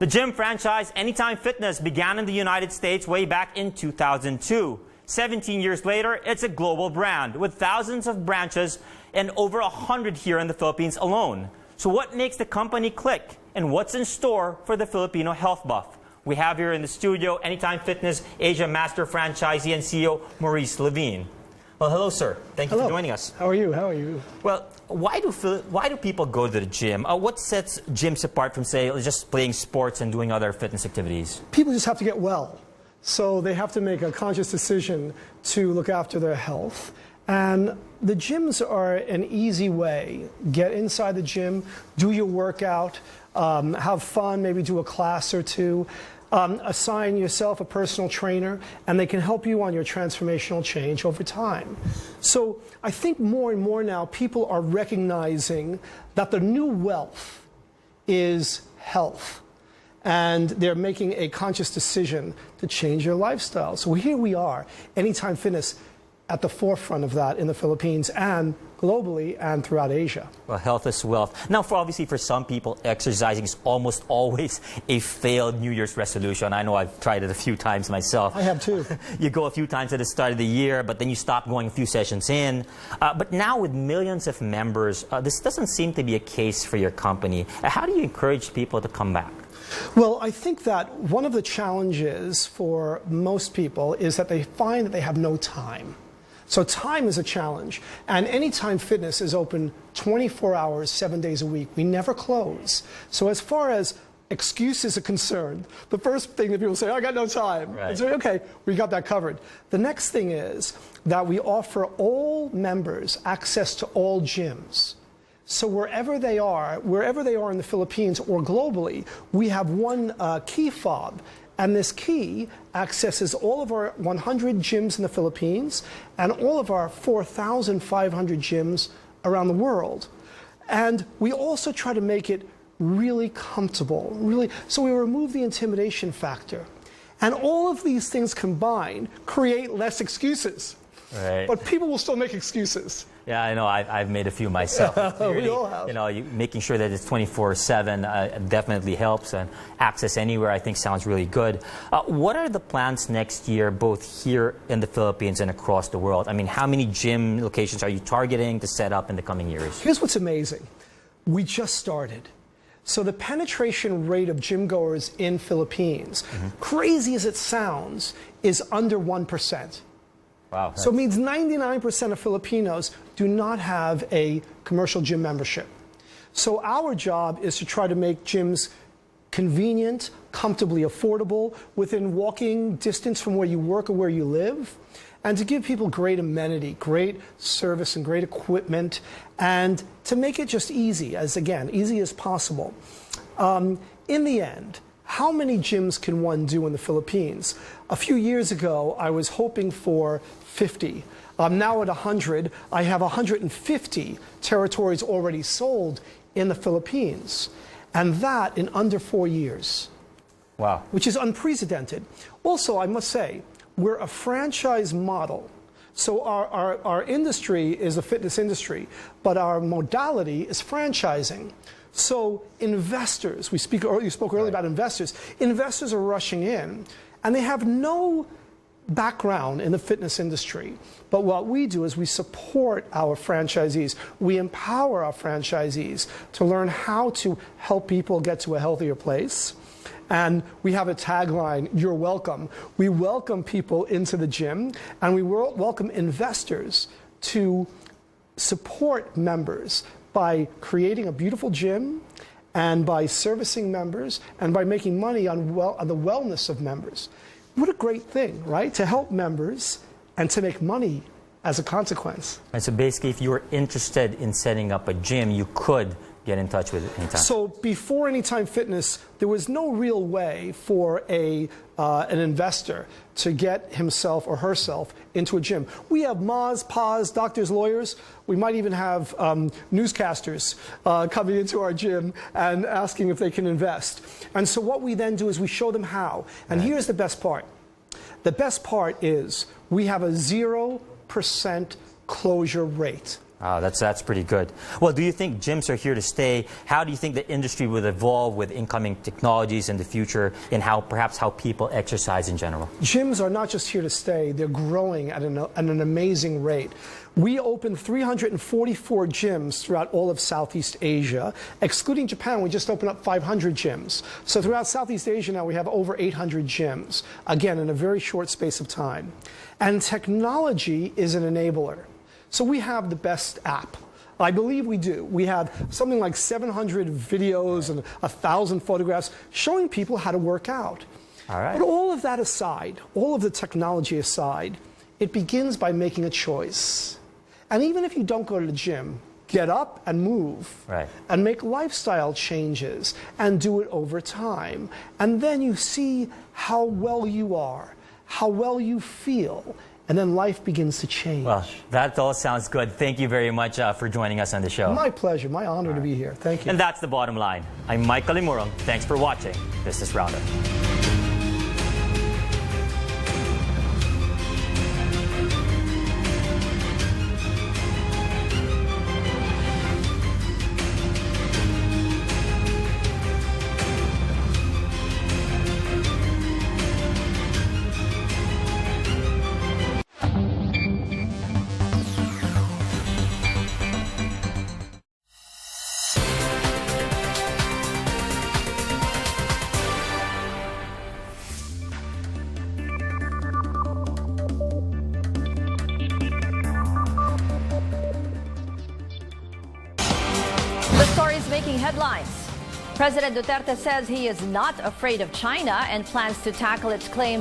The gym franchise Anytime Fitness began in the United States way back in 2002. 17 years later, it's a global brand with thousands of branches and over 100 here in the Philippines alone. So what makes the company click, and what's in store for the Filipino health buff? We have here in the studio Anytime Fitness Asia Master Franchisee and CEO Maurice Levine. Well, hello, sir. Thank you for joining us. How are you? How are you? Well, why do people go to the gym? What sets gyms apart from, say, just playing sports and doing other fitness activities? People just have to get well. So they have to make a conscious decision to look after their health. And the gyms are an easy way. Get inside the gym, do your workout, have fun, maybe do a class or two. Assign yourself a personal trainer, and they can help you on your transformational change over time. So I think more and more now people are recognizing that the new wealth is health. And they're making a conscious decision to change their lifestyle. So here we are, Anytime Fitness, at the forefront of that in the Philippines and globally and throughout Asia. Well, health is wealth. Now, obviously for some people, exercising is almost always a failed New Year's resolution. I know I've tried it a few times myself. I have too. You go a few times at the start of the year, but then you stop going a few sessions in. But now with millions of members, this doesn't seem to be a case for your company. How do you encourage people to come back? Well, I think that one of the challenges for most people is that they find that they have no time. So time is a challenge. And Anytime Fitness is open 24 hours, 7 days a week. We never close. So as far as excuses are concerned, the first thing that people say, I got no time. Right. So, okay, we got that covered. The next thing is that we offer all members access to all gyms. So wherever they are in the Philippines or globally, we have one key fob. And this key accesses all of our 100 gyms in the Philippines and all of our 4,500 gyms around the world. And we also try to make it really comfortable, so we remove the intimidation factor. And all of these things combined create less excuses. Right. But people will still make excuses. Yeah, I know. I've made a few myself. We all have. You know, making sure that it's 24/7 definitely helps, and access anywhere I think sounds really good. What are the plans next year, both here in the Philippines and across the world? I mean, how many gym locations are you targeting to set up in the coming years? Here's what's amazing. We just started. So the penetration rate of gym goers in Philippines, crazy as it sounds, is under 1%. Wow. So it means 99% of Filipinos do not have a commercial gym membership. So our job is to try to make gyms convenient, comfortably affordable, within walking distance from where you work or where you live, and to give people great amenity, great service, and great equipment, and to make it just easy as possible. In the end, how many gyms can one do in the Philippines? A few years ago, I was hoping for 50. I'm now at 100. I have 150 territories already sold in the Philippines. And that in under 4 years. Wow. Which is unprecedented. Also, I must say, we're a franchise model. So our industry is a fitness industry, but our modality is franchising. So investors, you spoke earlier about investors. Investors are rushing in, and they have no background in the fitness industry. But what we do is we support our franchisees. We empower our franchisees to learn how to help people get to a healthier place. And we have a tagline, you're welcome. We welcome people into the gym, and we welcome investors to support members by creating a beautiful gym, and by servicing members, and by making money on the wellness of members. What a great thing, right? To help members and to make money as a consequence. And so basically, if you were interested in setting up a gym, you could get in touch with Anytime. So before Anytime Fitness, there was no real way for an investor to get himself or herself into a gym. We have Ma's, Pa's, doctors, lawyers. We might even have newscasters coming into our gym and asking if they can invest. And so what we then do is we show them how. And here's the best part. The best part is we have a 0% closure rate. That's pretty good. Well, do you think gyms are here to stay? How do you think the industry will evolve with incoming technologies in the future, and perhaps how people exercise in general? Gyms are not just here to stay, they're growing at an amazing rate. We opened 344 gyms throughout all of Southeast Asia. Excluding Japan, we just opened up 500 gyms. So throughout Southeast Asia now we have over 800 gyms, again, in a very short space of time. And technology is an enabler. So we have the best app. I believe we do. We have something like 700 videos and 1,000 photographs showing people how to work out. All right. But all of that aside, all of the technology aside, it begins by making a choice. And even if you don't go to the gym, get up and move. Right. And make lifestyle changes and do it over time. And then you see how well you are, how well you feel, and then life begins to change. Well, that all sounds good. Thank you very much for joining us on the show. My pleasure. My honor to be here. Thank you. And that's the bottom line. I'm Mike Kalimurong. Thanks for watching Business Roundup. The story is making headlines. President Duterte says he is not afraid of China and plans to tackle its claims